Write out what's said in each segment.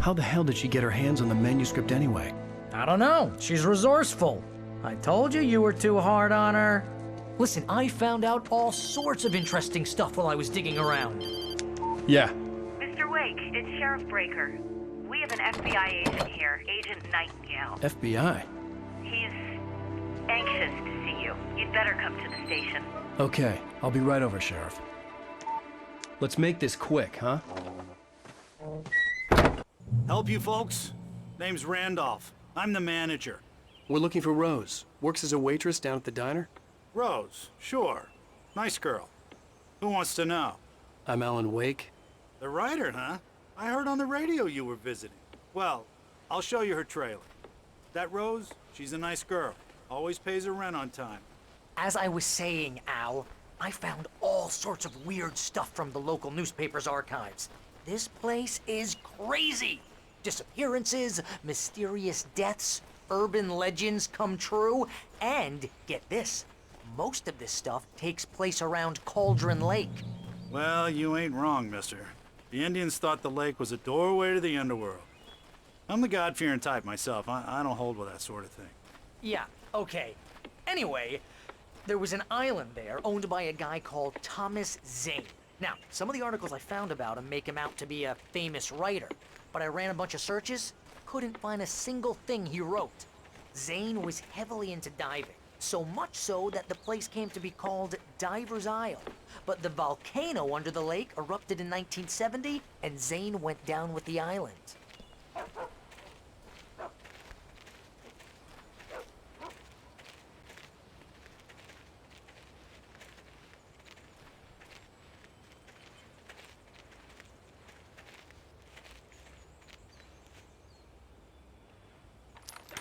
How the hell did she get her hands on the manuscript anyway? I don't know. She's resourceful. I told you were too hard on her. Listen, I found out all sorts of interesting stuff while I was digging around. Yeah. Mr. Wake, it's Sheriff Breaker. We have an FBI agent here, Agent Nightingale. FBI? He's anxious to see you. You'd better come to the station. Okay, I'll be right over, Sheriff. Let's make this quick, huh? Help you folks? Name's Randolph. I'm the manager. We're looking for Rose. Works as a waitress down at the diner. Rose, sure. Nice girl. Who wants to know? I'm Alan Wake. The writer, huh? I heard on the radio you were visiting. Well, I'll show you her trailer. That Rose, she's a nice girl. Always pays her rent on time. As I was saying, Al, I found all sorts of weird stuff from the local newspaper's archives. This place is crazy. Disappearances, mysterious deaths, urban legends come true, and get this, most of this stuff takes place around Cauldron Lake. Well, you ain't wrong, mister. The Indians thought the lake was a doorway to the underworld. I'm the God-fearing type myself. I don't hold with that sort of thing. Yeah, okay. Anyway, there was an island there owned by a guy called Thomas Zane. Now, some of the articles I found about him make him out to be a famous writer, but I ran a bunch of searches, couldn't find a single thing he wrote. Zane was heavily into diving, so much so that the place came to be called Diver's Isle. But the volcano under the lake erupted in 1970, and Zane went down with the island.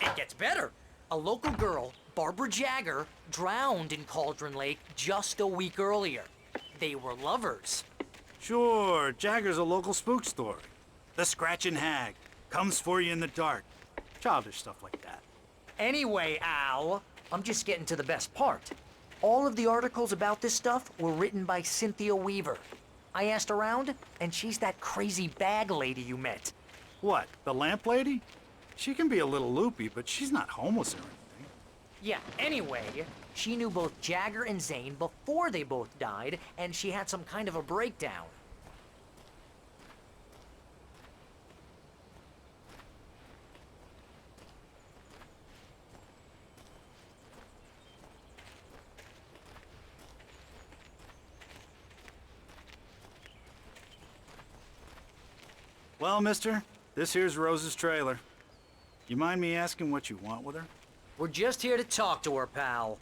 It gets better. A local girl, Barbara Jagger, drowned in Cauldron Lake just a week earlier. They were lovers. Sure, Jagger's a local spook story. The Scratching Hag. Comes for you in the dark. Childish stuff like that. Anyway, Al, I'm just getting to the best part. All of the articles about this stuff were written by Cynthia Weaver. I asked around, and she's that crazy bag lady you met. What, the lamp lady? She can be a little loopy, but she's not homeless or anything. Yeah, anyway, she knew both Jagger and Zane before they both died, and she had some kind of a breakdown. Well, mister, this here's Rose's trailer. You mind me asking what you want with her? We're just here to talk to her, pal.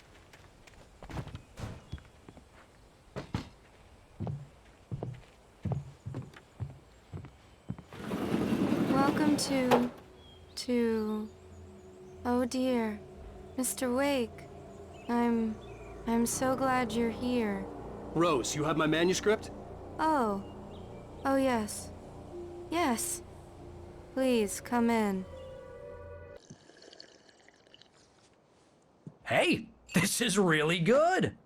Welcome to... Oh dear, Mr. Wake. I'm so glad you're here. Rose, you have my manuscript? Oh. Oh yes. Yes. Please, come in. Hey, this is really good.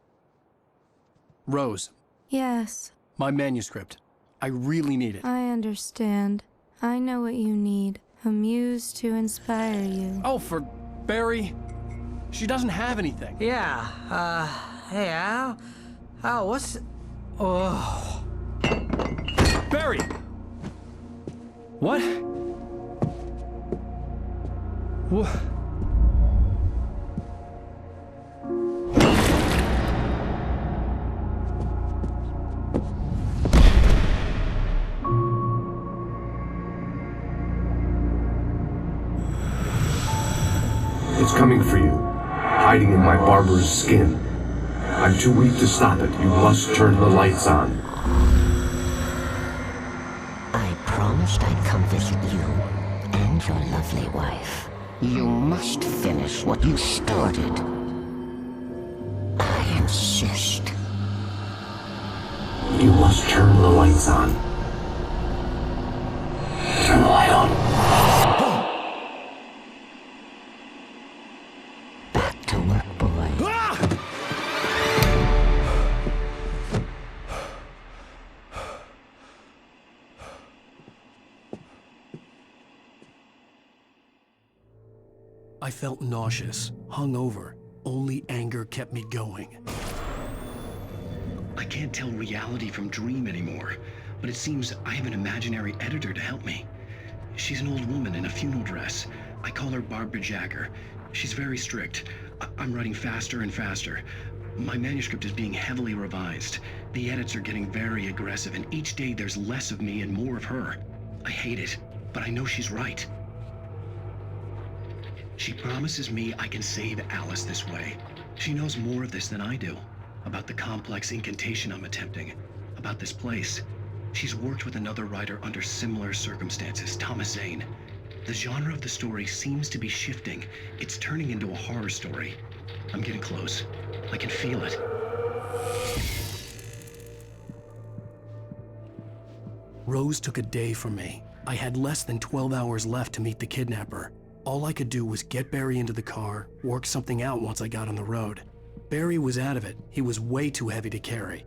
Rose, Yes, my manuscript. I really need it. I understand. I know what you need. A muse to inspire you. Oh, for Barry? She doesn't have anything. Yeah, hey, Al? Al, what's... Oh... Barry! What? What? It's coming for you, hiding in my barber's skin. I'm too weak to stop it. You must turn the lights on. I promised I'd come visit you and your lovely wife. You must finish what you started. I insist. You must turn the lights on. Turn the light on. Back to work, boy. I felt nauseous, hungover. Only anger kept me going. I can't tell reality from dream anymore, but it seems I have an imaginary editor to help me. She's an old woman in a funeral dress. I call her Barbara Jagger. She's very strict. I'm writing faster and faster. My manuscript is being heavily revised. The edits are getting very aggressive, and each day there's less of me and more of her. I hate it, but I know she's right. She promises me I can save Alice this way. She knows more of this than I do. About the complex incantation I'm attempting. About this place. She's worked with another writer under similar circumstances, Thomas Zane. The genre of the story seems to be shifting. It's turning into a horror story. I'm getting close. I can feel it. Rose took a day from me. I had less than 12 hours left to meet the kidnapper. All I could do was get Barry into the car, work something out once I got on the road. Barry was out of it. He was way too heavy to carry.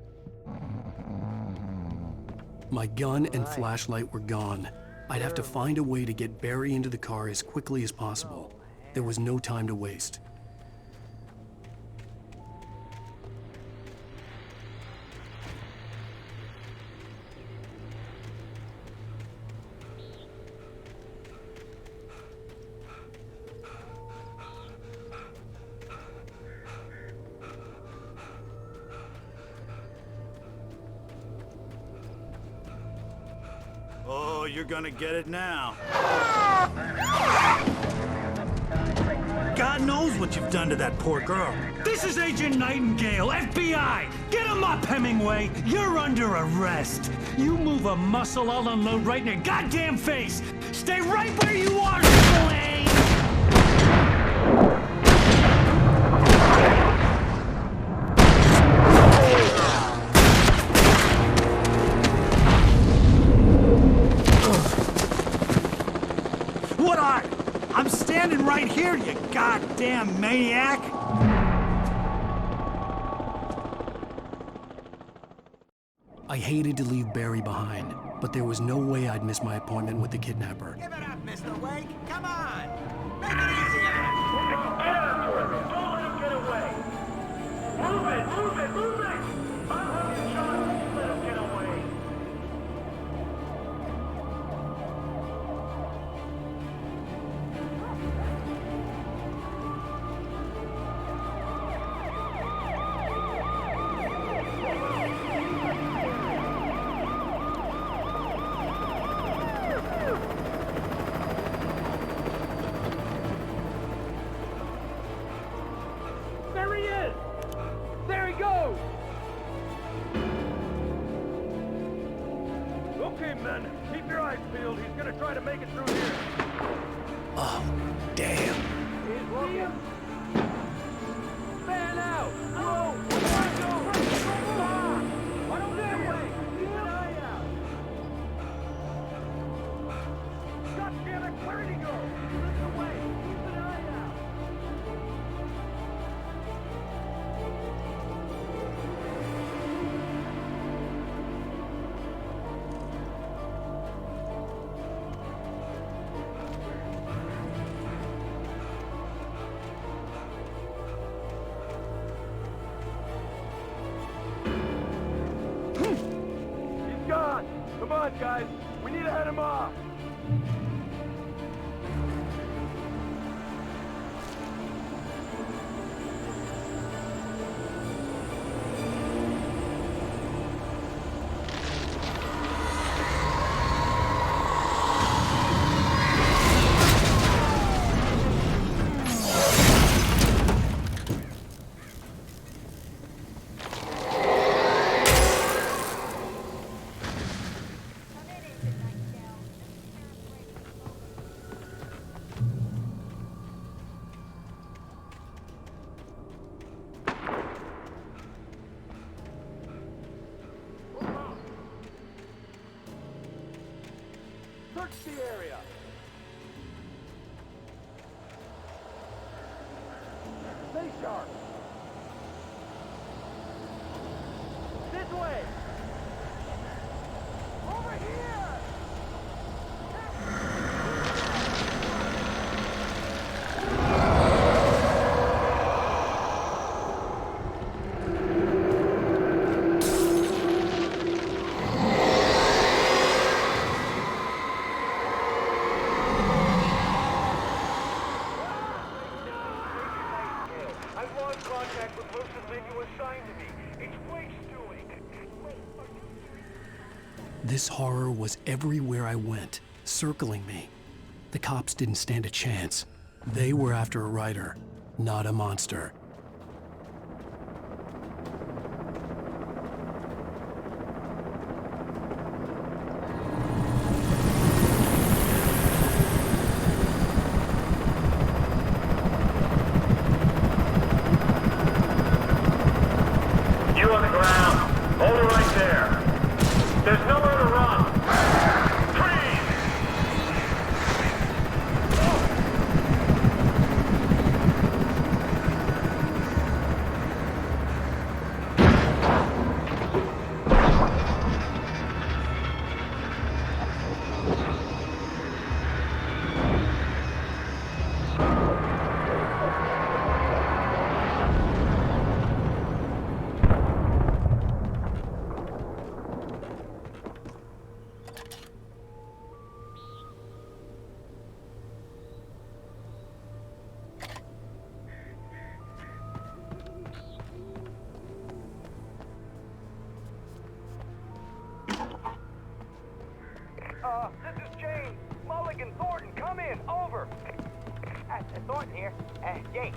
My gun and flashlight were gone. I'd have to find a way to get Barry into the car as quickly as possible. There was no time to waste. Oh, you're gonna get it now. God knows what you've done to that poor girl. This is Agent Nightingale, FBI! Get him up, Hemingway! You're under arrest! You move a muscle, I'll unload right in your goddamn face! Stay right where you are, Blaine! What are? I'm standing right here, you goddamn maniac! I hated to leave Barry behind, but there was no way I'd miss my appointment with the kidnapper. Give it up, Mr. Wake. Come on. Make it easy on him. Get after him! Don't let him get away! Move it! Move it! Move it! I'll have you shot if you let him get away! There he is! There he goes! Okay, men, keep your eyes peeled. He's gonna try to make it through here. Oh, damn. He's looking. Fan out! Whoa! Why don't that way? Keep an eye out! God damn it! Where did he go? Listen away! Keep an eye out! He's gone! Come on, guys! We need to head him off! Search the area! Stay sharp! This way! Over here! assigned to me. It's Blake's doing. This horror was everywhere I went, circling me. The cops didn't stand a chance. They were after a writer, not a monster. You on the ground. Hold it right there. There's nowhere to run. Freeze! This is James. Mulligan, Thornton, come in. Over. Thornton here. James,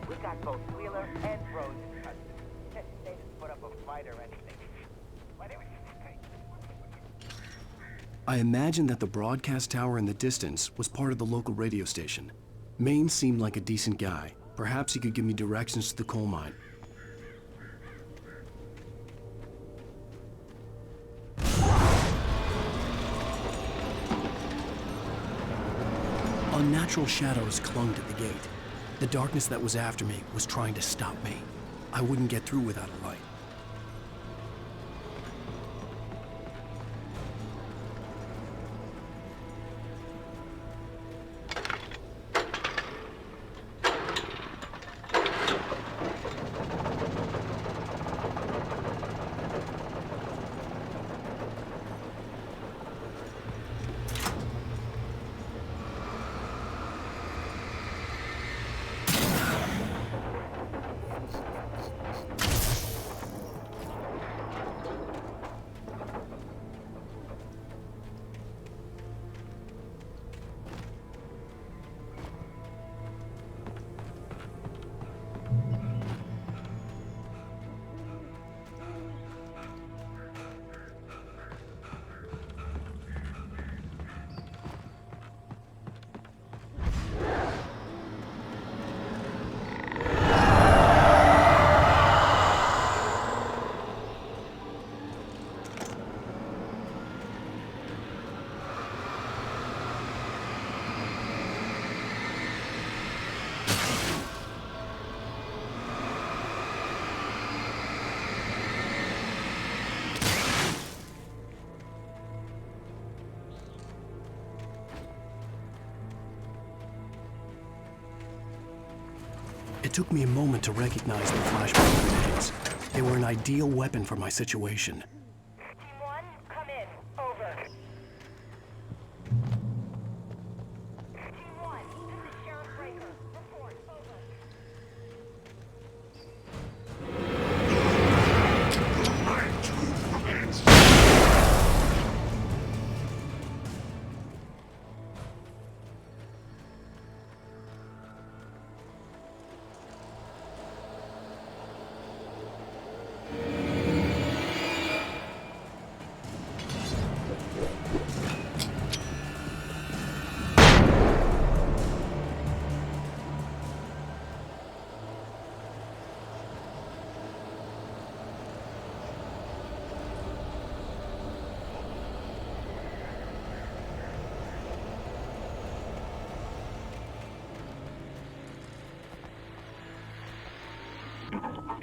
we got both Wheeler and Rose in custody. They didn't put up a fight or anything. But it was... I imagined that the broadcast tower in the distance was part of the local radio station. Maine seemed like a decent guy. Perhaps he could give me directions to the coal mine. Unnatural shadows clung to the gate. The darkness that was after me was trying to stop me. I wouldn't get through without a light. It took me a moment to recognize the flashbang grenades. They were an ideal weapon for my situation. Team 1, come in. Over. Team 1, this is Sheriff Breaker. Report. Over.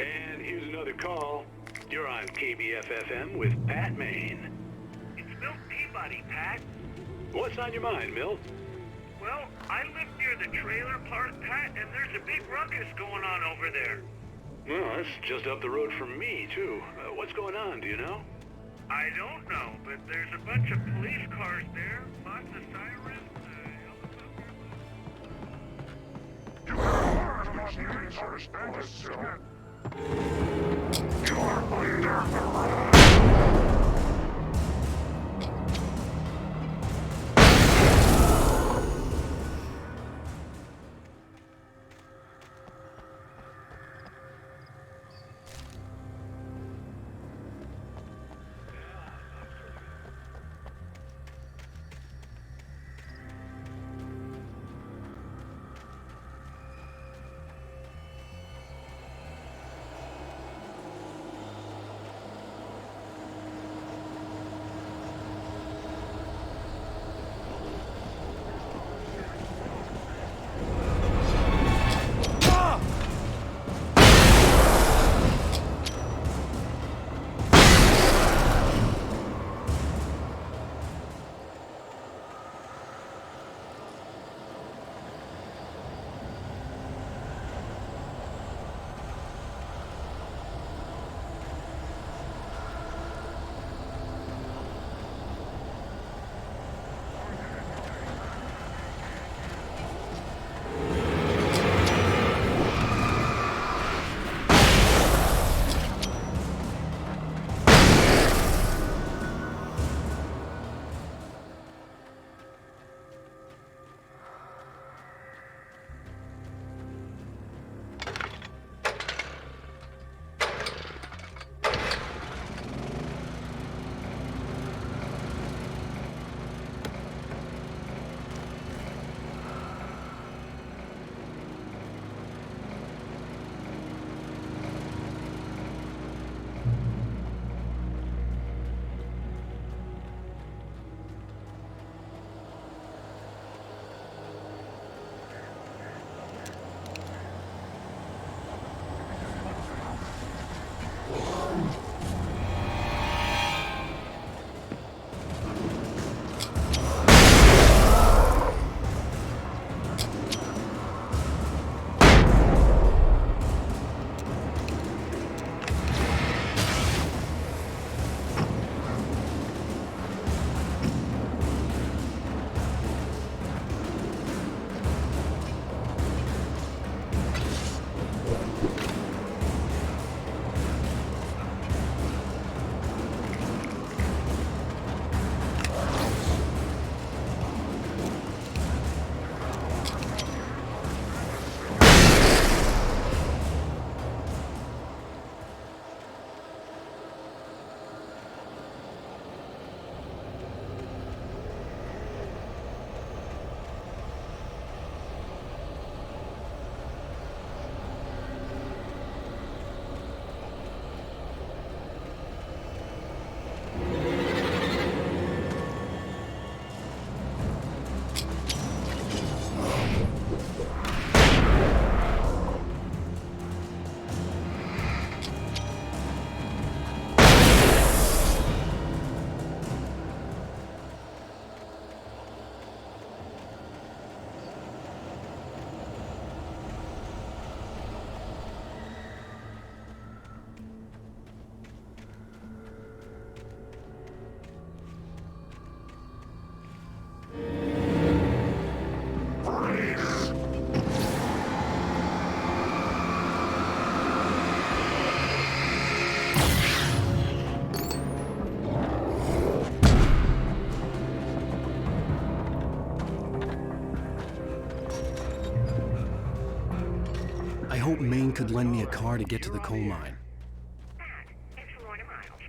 And here's another call. You're on KBF-FM with Pat Maine. It's Milt Peabody, Pat. What's on your mind, Milt? Well, I live near the trailer park, Pat, and there's a big ruckus going on over there. Well, that's just up the road from me, too. What's going on, do you know? I don't know, but there's a bunch of police cars there, lots of sirens, You have heard of my news or stand still. hope Maine could lend me a car to get to the coal mine. It's Lorna Miles.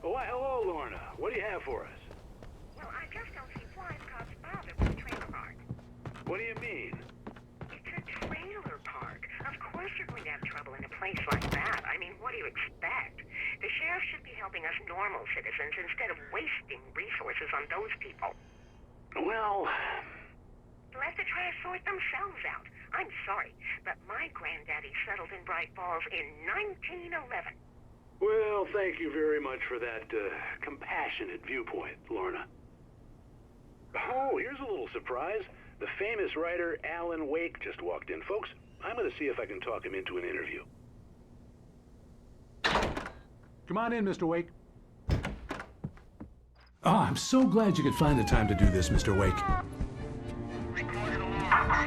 Oh, why, hello, Lorna. What do you have for us? Well, I just don't see why the cops bother with the trailer park. What do you mean? It's a trailer park. Of course you're going to have trouble in a place like that. I mean, what do you expect? The sheriff should be helping us normal citizens instead of wasting resources on those people. Well... Let the trash sort themselves out. I'm sorry, but my granddaddy settled in Bright Falls in 1911. Well, thank you very much for that compassionate viewpoint, Lorna. Oh, here's a little surprise. The famous writer Alan Wake just walked in. Folks, I'm going to see if I can talk him into an interview. Come on in, Mr. Wake. Oh, I'm so glad you could find the time to do this, Mr. Wake.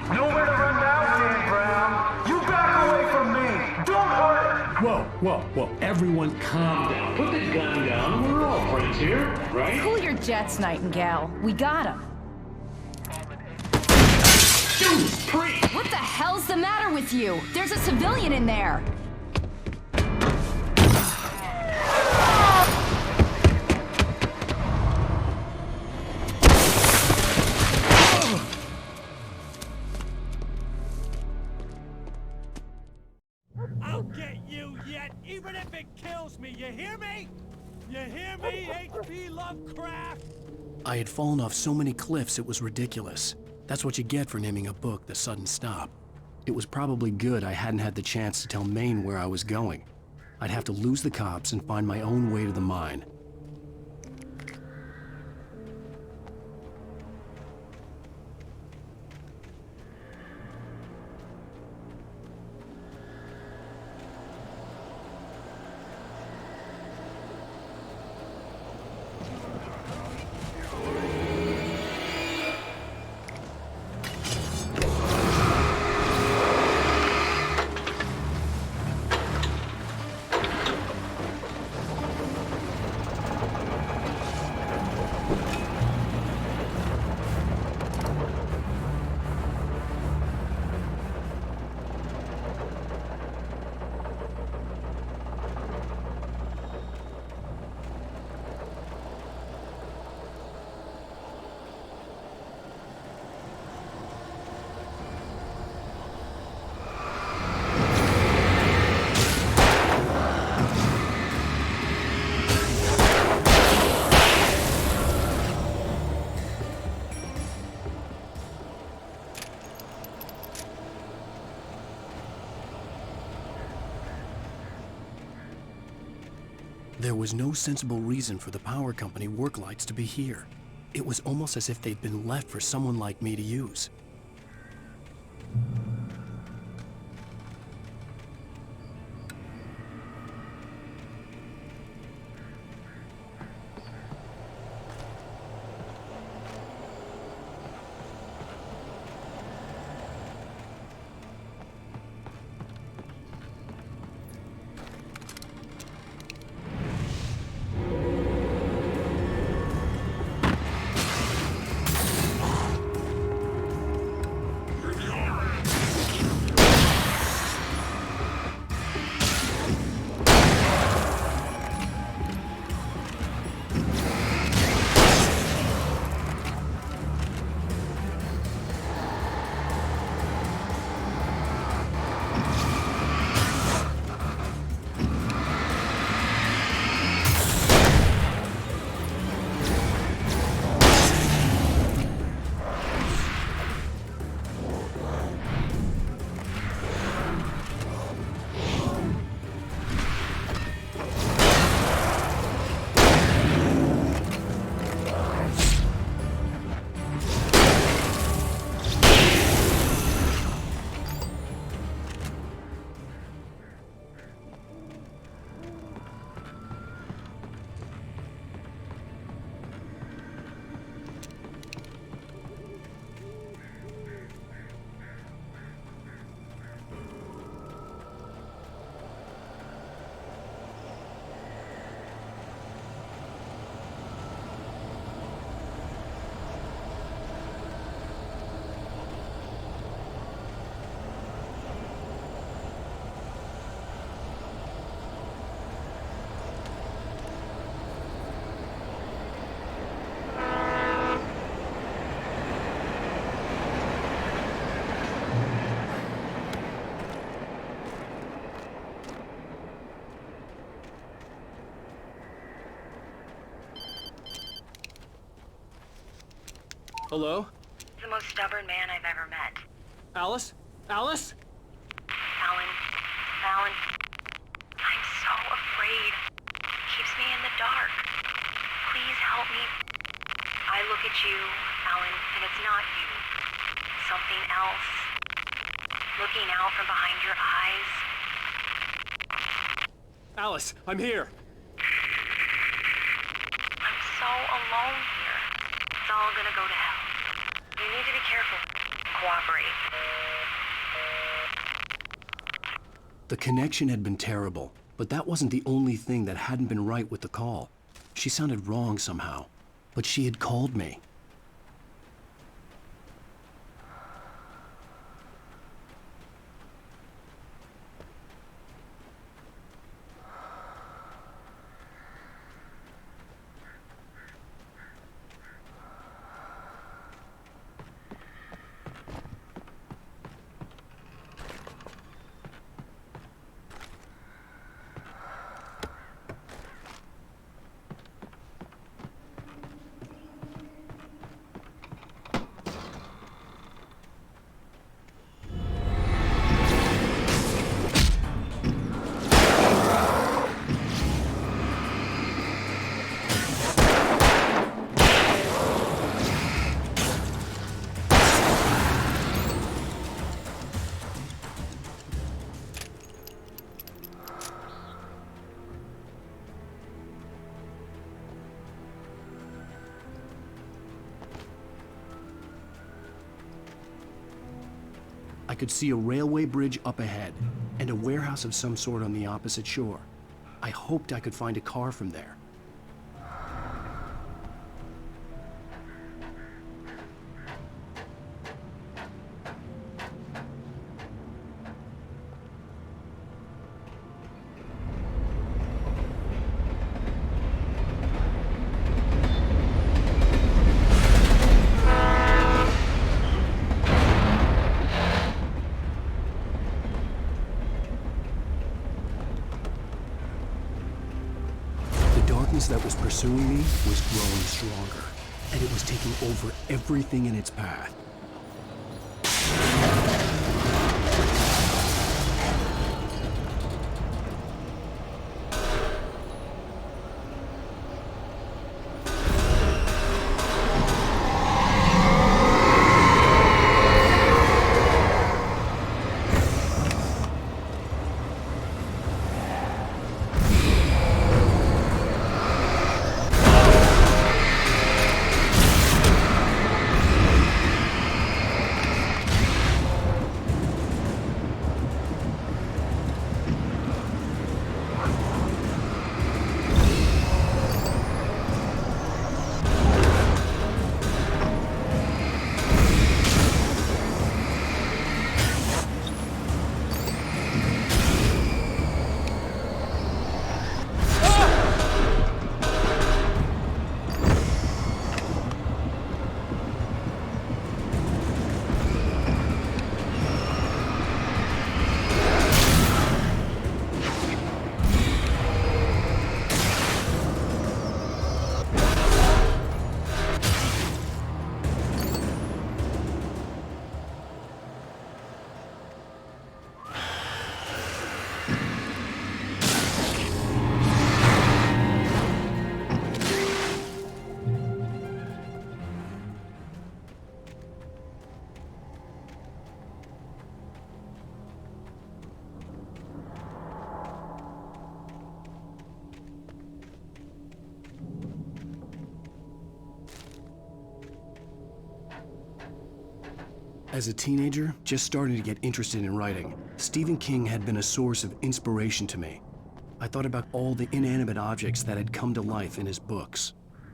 Nowhere to run now, Dan Brown. You back away from me. Don't hurt Whoa. Everyone calm down. Put the gun down. We're all friends here, right? Cool your jets, Nightingale. We got him. Judas Priest! What the hell's the matter with you? There's a civilian in there. I'll get you yet, even if it kills me, you hear me? You hear me, H.P. Lovecraft? I had fallen off so many cliffs it was ridiculous. That's what you get for naming a book The Sudden Stop. It was probably good I hadn't had the chance to tell Maine where I was going. I'd have to lose the cops and find my own way to the mine. There was no sensible reason for the power company work lights to be here. It was almost as if they'd been left for someone like me to use. Hello? The most stubborn man I've ever met. Alice? Alice? Alan, I'm so afraid. It keeps me in the dark. Please help me. I look at you, Alan, and it's not you. Something else. Looking out from behind your eyes. Alice, I'm here. I'm so alone here. It's all gonna go to hell. You need to be careful. Cooperate. The connection had been terrible, but that wasn't the only thing that hadn't been right with the call. She sounded wrong somehow, but she had called me. I could see a railway bridge up ahead, and a warehouse of some sort on the opposite shore. I hoped I could find a car from there. That was pursuing me was growing stronger, and it was taking over everything in its path. As a teenager, just starting to get interested in writing, Stephen King had been a source of inspiration to me. I thought about all the inanimate objects that had come to life in his books.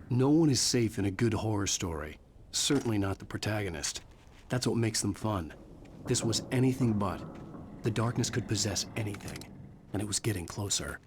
No one is safe in a good horror story, certainly not the protagonist. That's what makes them fun. This was anything but. The darkness could possess anything, and it was getting closer.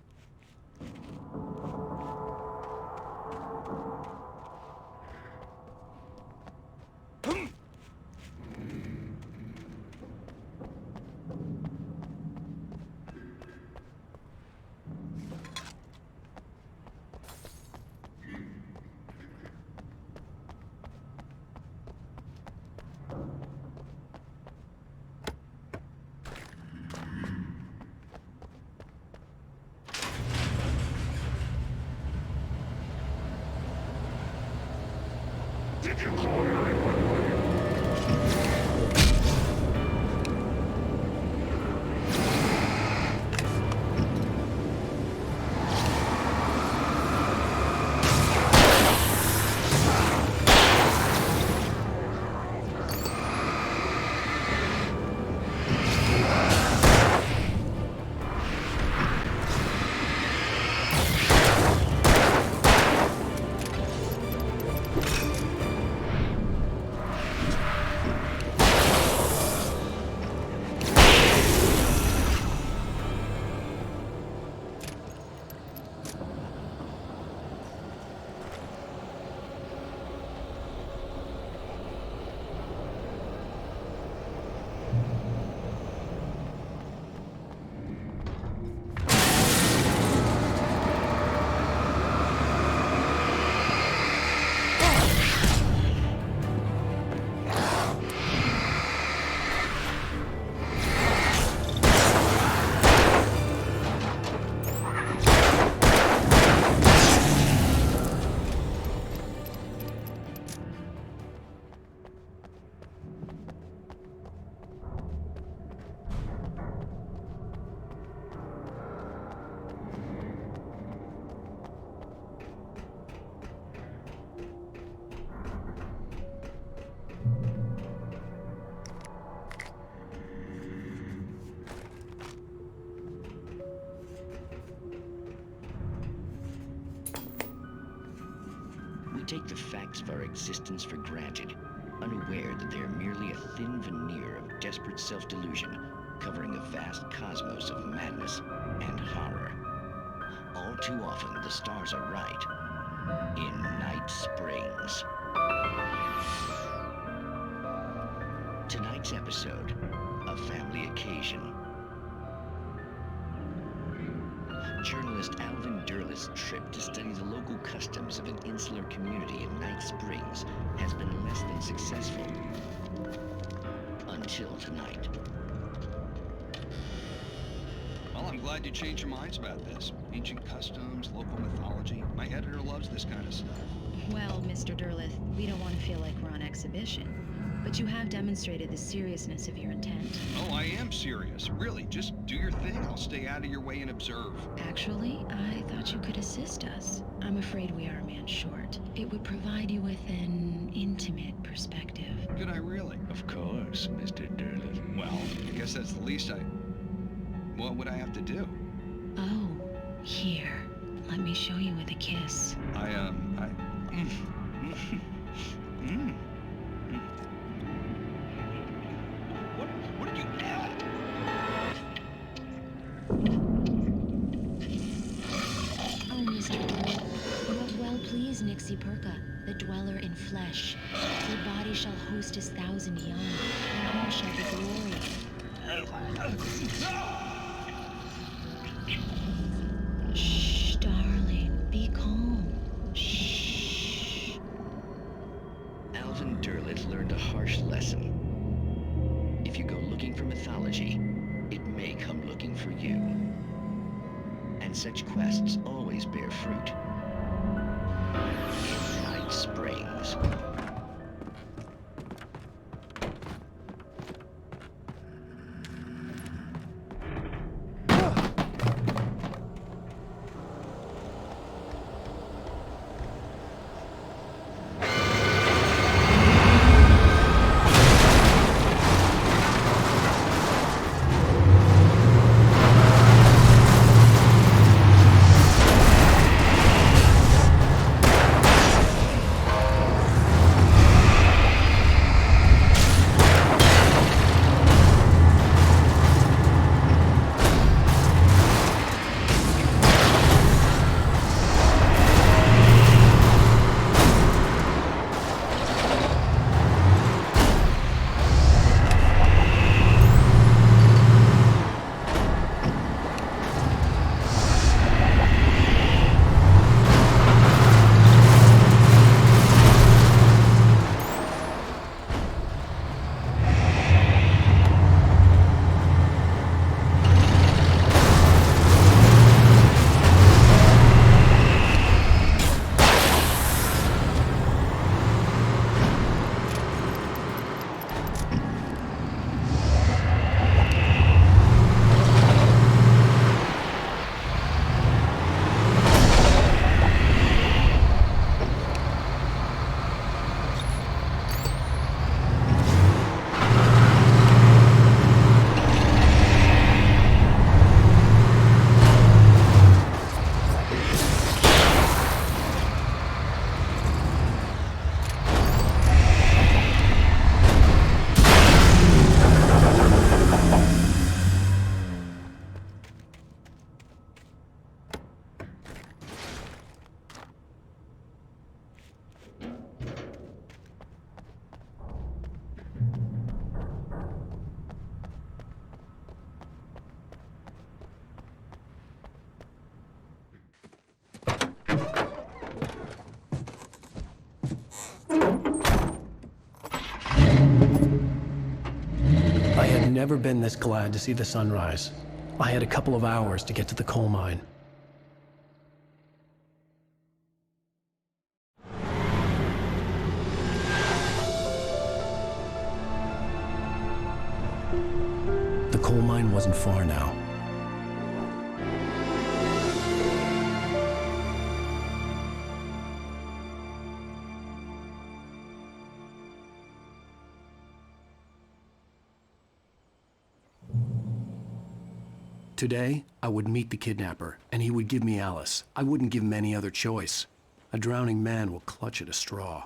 take the facts of our existence for granted, unaware that they are merely a thin veneer of desperate self-delusion covering a vast cosmos of madness and horror. All too often, the stars are right. In Night Springs. Tonight's episode, a family occasion. Journalist Alvin Derleth's trip to study the local customs of an insular community in Night Springs has been less than successful. Until tonight. Well, I'm glad you changed your minds about this. Ancient customs, local mythology. My editor loves this kind of stuff. Well, Mr. Derleth, we don't want to feel like we're on exhibition. But you have demonstrated the seriousness of your intent. Oh, I am serious. Really, just do your thing. I'll stay out of your way and observe. Actually, I thought you could assist us. I'm afraid we are a man short. It would provide you with an intimate perspective. Could I really? Of course, Mr. Derleth. Well, I guess that's the least What would I have to do? Oh, here. Let me show you with a kiss. What did you add? Oh, Mr. Derleth, you have well pleased Nixie Perka, the dweller in flesh. Your body shall host his 1,000 young, and all shall be glory. Shh, darling, be calm. Shh. Alvin Derleth learned a harsh lesson. If you go looking for mythology, it may come looking for you. And such quests always bear fruit. In Night Springs. I had never been this glad to see the sunrise. I had a couple of hours to get to the coal mine. The coal mine wasn't far now. Today, I would meet the kidnapper, and he would give me Alice. I wouldn't give him any other choice. A drowning man will clutch at a straw.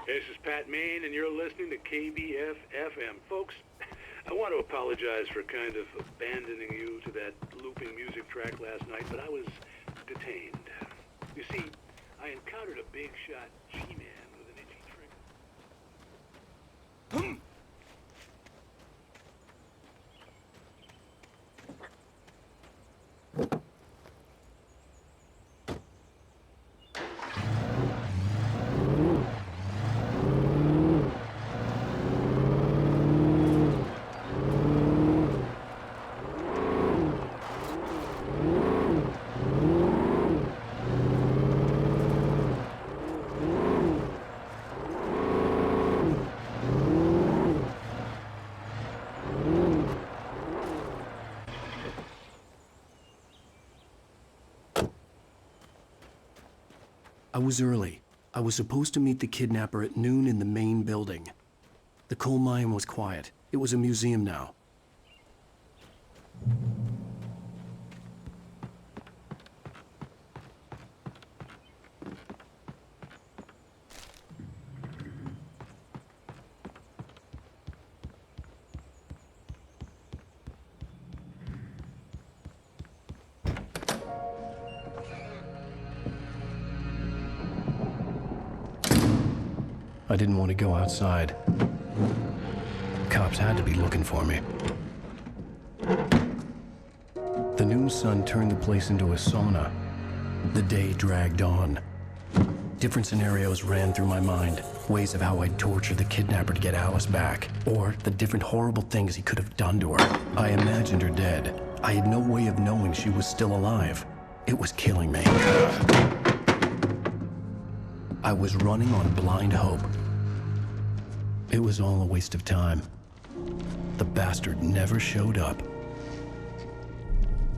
This is Pat Main, and you're listening to KBF-FM. Folks, I want to apologize for kind of abandoning you to that looping music track last night, but I was detained. You see, I encountered a big shot G-man with an itchy trigger. I was early. I was supposed to meet the kidnapper at noon in the main building. The coal mine was quiet. It was a museum now. I didn't want to go outside. Cops had to be looking for me. The noon sun turned the place into a sauna. The day dragged on. Different scenarios ran through my mind. Ways of how I'd torture the kidnapper to get Alice back. Or the different horrible things he could have done to her. I imagined her dead. I had no way of knowing she was still alive. It was killing me. I was running on blind hope. It was all a waste of time. The bastard never showed up.